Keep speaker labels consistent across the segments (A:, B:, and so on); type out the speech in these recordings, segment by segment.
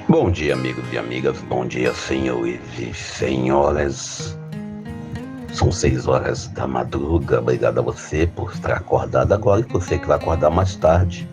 A: Bom dia, amigos e amigas. Bom dia, senhores e senhoras. São 6 horas da madruga. Obrigado a você por estar acordado agora e você que vai acordar mais tarde.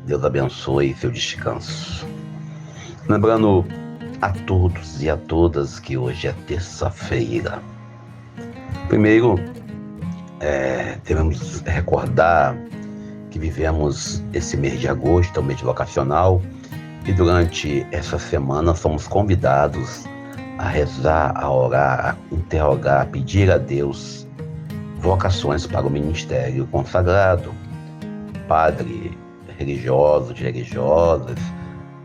A: Deus abençoe seu descanso. Lembrando a todos e a todas que hoje é terça-feira. Primeiro, devemos recordar que vivemos esse mês de agosto, o mês vocacional, e durante essa semana somos convidados a rezar, a orar, a interrogar, a pedir a Deus vocações para o ministério consagrado, padre, religiosos, religiosas.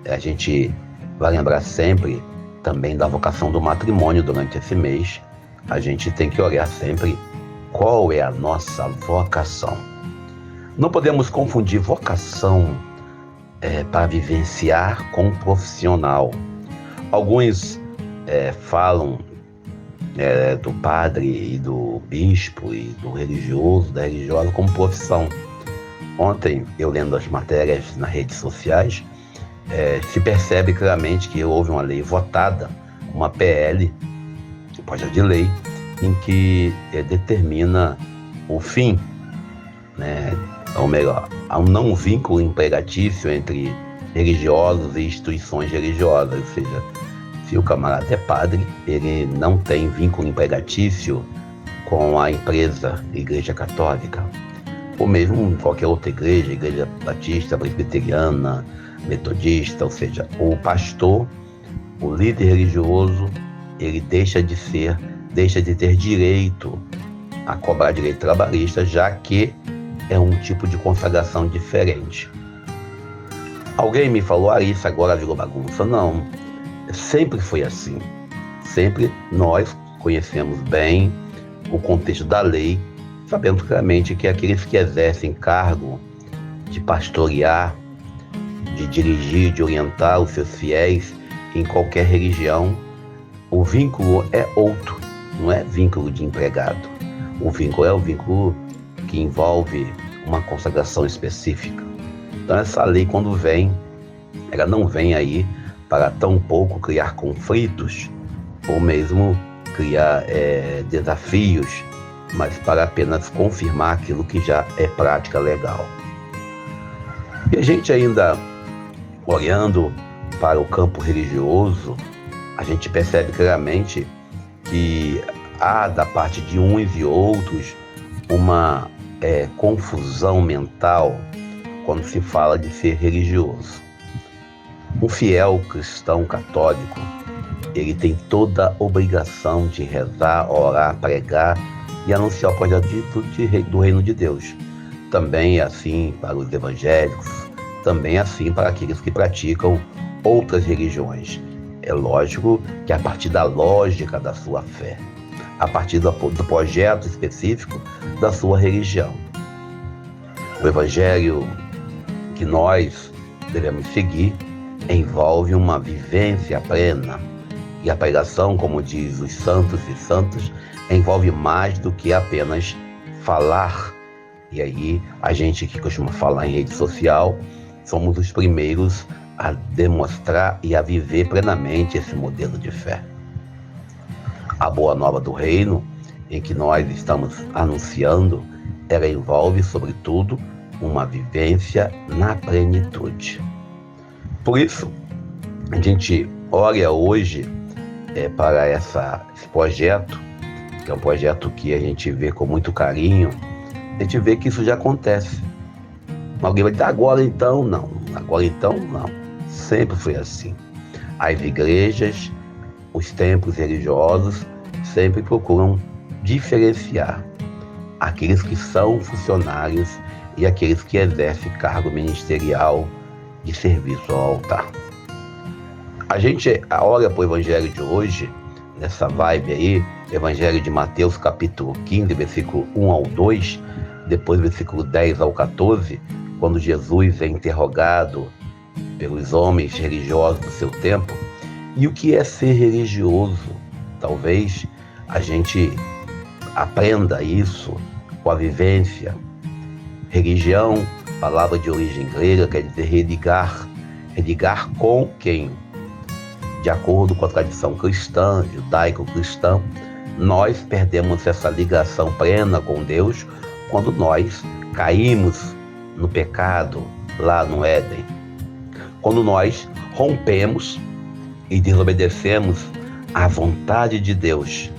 A: A gente vai lembrar sempre também da vocação do matrimônio durante esse mês. A gente tem que olhar sempre qual é a nossa vocação. Não podemos confundir vocação para vivenciar com profissional. Alguns falam do padre e do bispo e do religioso, da religiosa como profissão. Ontem, eu lendo as matérias nas redes sociais, se percebe claramente que houve uma lei votada, uma PL, projeto de lei, em que determina o fim, ou melhor, há um não vínculo empregatício entre religiosos e instituições religiosas, ou seja, se o camarada é padre, ele não tem vínculo empregatício com a empresa Igreja Católica, ou mesmo qualquer outra igreja, Igreja Batista, Presbiteriana, Metodista, ou seja, o pastor, o líder religioso, ele deixa de ter direito a cobrar direito trabalhista, já que é um tipo de consagração diferente. Alguém me falou, isso agora virou bagunça. Não, sempre foi assim. Sempre nós conhecemos bem o contexto da lei, sabemos claramente que aqueles que exercem cargo de pastorear, de dirigir, de orientar os seus fiéis em qualquer religião, o vínculo é outro, não é vínculo de empregado. O vínculo é o vínculo que envolve uma consagração específica. Então essa lei, quando vem, ela não vem aí para tampouco criar conflitos ou mesmo criar desafios, mas para apenas confirmar aquilo que já é prática legal. E a gente ainda, olhando para o campo religioso, a gente percebe claramente que há da parte de uns e outros uma confusão mental quando se fala de ser religioso. Um fiel cristão católico, ele tem toda a obrigação de rezar, orar, pregar e anunciar o projeto do reino de Deus. Também é assim para os evangélicos, também é assim para aqueles que praticam outras religiões. É lógico que a partir da lógica da sua fé, a partir do projeto específico da sua religião. O evangelho que nós devemos seguir envolve uma vivência plena. E a pregação, como diz os santos e santas, envolve mais do que apenas falar. E aí, a gente que costuma falar em rede social, somos os primeiros a demonstrar e a viver plenamente esse modelo de fé. A boa nova do reino, em que nós estamos anunciando, ela envolve, sobretudo, uma vivência na plenitude. Por isso, a gente olha hoje para esse projeto, que é um projeto que a gente vê com muito carinho. A gente vê que isso já acontece. Alguém vai dizer, agora então não. Agora então não. Sempre foi assim. As igrejas, os templos religiosos sempre procuram diferenciar aqueles que são funcionários e aqueles que exercem cargo ministerial de serviço ao altar. A gente olha para o evangelho de hoje, nessa vibe aí, evangelho de Mateus capítulo 15, versículo 1 ao 2, depois versículo 10 ao 14, quando Jesus é interrogado pelos homens religiosos do seu tempo. E o que é ser religioso? Talvez a gente aprenda isso com a vivência. Religião, palavra de origem grega, quer dizer religar. Religar com quem? de acordo com a tradição cristã, judaico-cristã, nós perdemos essa ligação plena com Deus quando nós caímos no pecado lá no Éden. Quando nós rompemos e desobedecemos à vontade de Deus.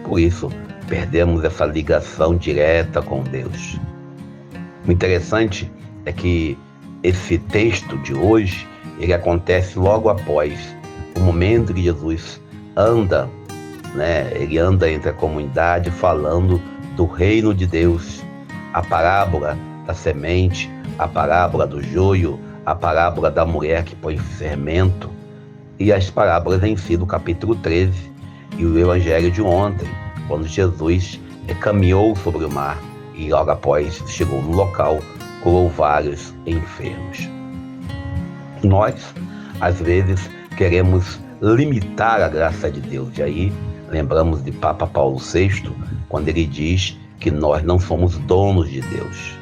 A: Por isso, perdemos essa ligação direta com Deus. O interessante é que esse texto de hoje, ele acontece logo após o momento que Jesus anda, ele anda entre a comunidade falando do reino de Deus. A parábola da semente, a parábola do joio, a parábola da mulher que põe fermento, e as parábolas em si do capítulo 13 e o evangelho de ontem, quando Jesus caminhou sobre o mar e logo após chegou no local, curou vários enfermos. Nós, às vezes, queremos limitar a graça de Deus. E aí, lembramos de Papa Paulo VI, quando ele diz que nós não somos donos de Deus.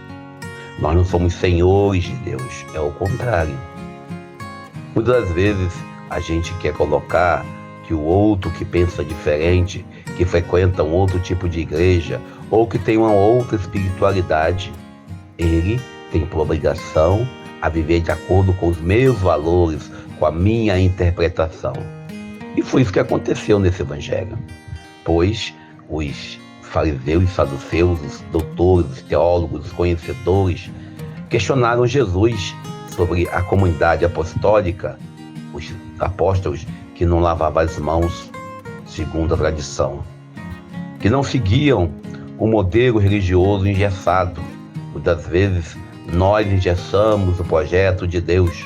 A: Nós não somos senhores de Deus. É o contrário. Muitas vezes, a gente quer colocar que o outro que pensa diferente, que frequenta um outro tipo de igreja, ou que tem uma outra espiritualidade, ele tem por obrigação a viver de acordo com os meus valores, com a minha interpretação. E foi isso que aconteceu nesse evangelho. Pois os fariseus e saduceus, os doutores, os teólogos, os conhecedores, questionaram Jesus sobre a comunidade apostólica, os apóstolos que não lavavam as mãos segundo a tradição, que não seguiam o modelo religioso engessado. Muitas vezes nós engessamos o projeto de Deus.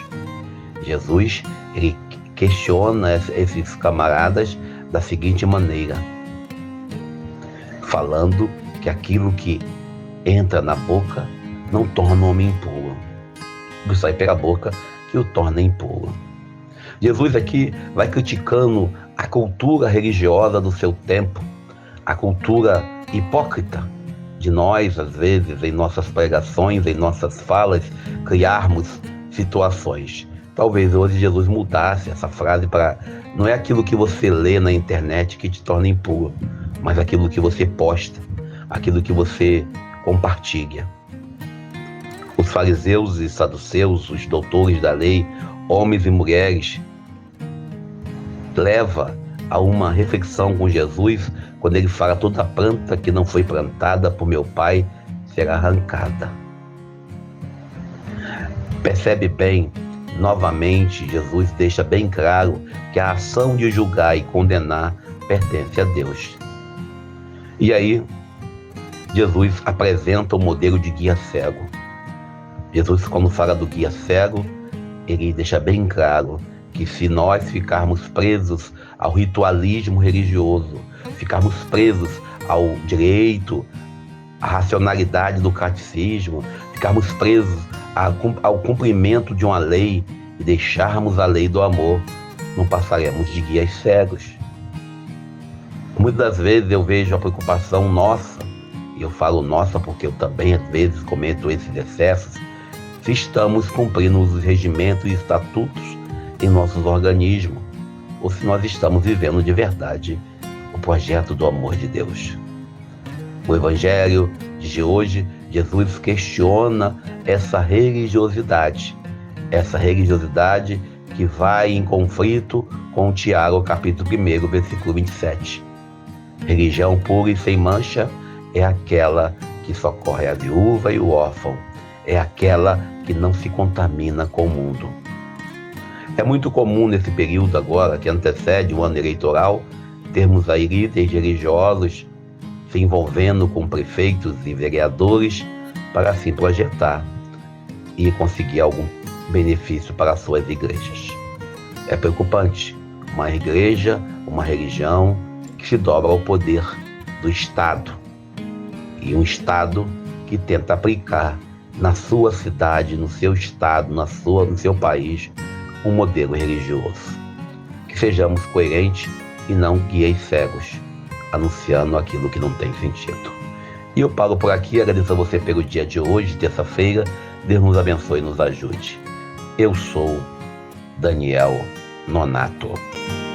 A: Jesus, ele questiona esses camaradas da seguinte maneira, falando que aquilo que entra na boca não torna o homem impuro, o que sai pela boca que o torna impuro. Jesus aqui vai criticando a cultura religiosa do seu tempo, a cultura hipócrita de nós, às vezes, em nossas pregações, em nossas falas, criarmos situações. Talvez hoje Jesus mudasse essa frase para: não é aquilo que você lê na internet que te torna impuro, mas aquilo que você posta, aquilo que você compartilha. Os fariseus e saduceus, os doutores da lei, homens e mulheres, leva a uma reflexão com Jesus quando ele fala: toda planta que não foi plantada por meu Pai será arrancada. Percebe bem, novamente, Jesus deixa bem claro que a ação de julgar e condenar pertence a Deus. E aí, Jesus apresenta o modelo de guia cego. Jesus, quando fala do guia cego, ele deixa bem claro que se nós ficarmos presos ao ritualismo religioso, ficarmos presos ao direito, à racionalidade do catecismo, ficarmos presos ao cumprimento de uma lei e deixarmos a lei do amor, não passaremos de guias cegos. Muitas vezes eu vejo a preocupação nossa, e eu falo nossa porque eu também às vezes cometo esses excessos, se estamos cumprindo os regimentos e estatutos em nossos organismos, ou se nós estamos vivendo de verdade o projeto do amor de Deus. O Evangelho de hoje, Jesus questiona essa religiosidade que vai em conflito com Tiago, capítulo 1, versículo 27. Religião pura e sem mancha é aquela que socorre a viúva e o órfão, é aquela que não se contamina com o mundo. É muito comum nesse período agora, que antecede o ano eleitoral, termos aí líderes religiosos se envolvendo com prefeitos e vereadores para assim projetar e conseguir algum benefício para as suas igrejas. É preocupante uma igreja, uma religião que se dobra ao poder do Estado, e um Estado que tenta aplicar na sua cidade, no seu estado, no seu país, um modelo religioso. Que sejamos coerentes e não guias cegos, anunciando aquilo que não tem sentido. E eu paro por aqui, agradeço a você pelo dia de hoje, terça-feira. Deus nos abençoe e nos ajude. Eu sou Daniel Nonato.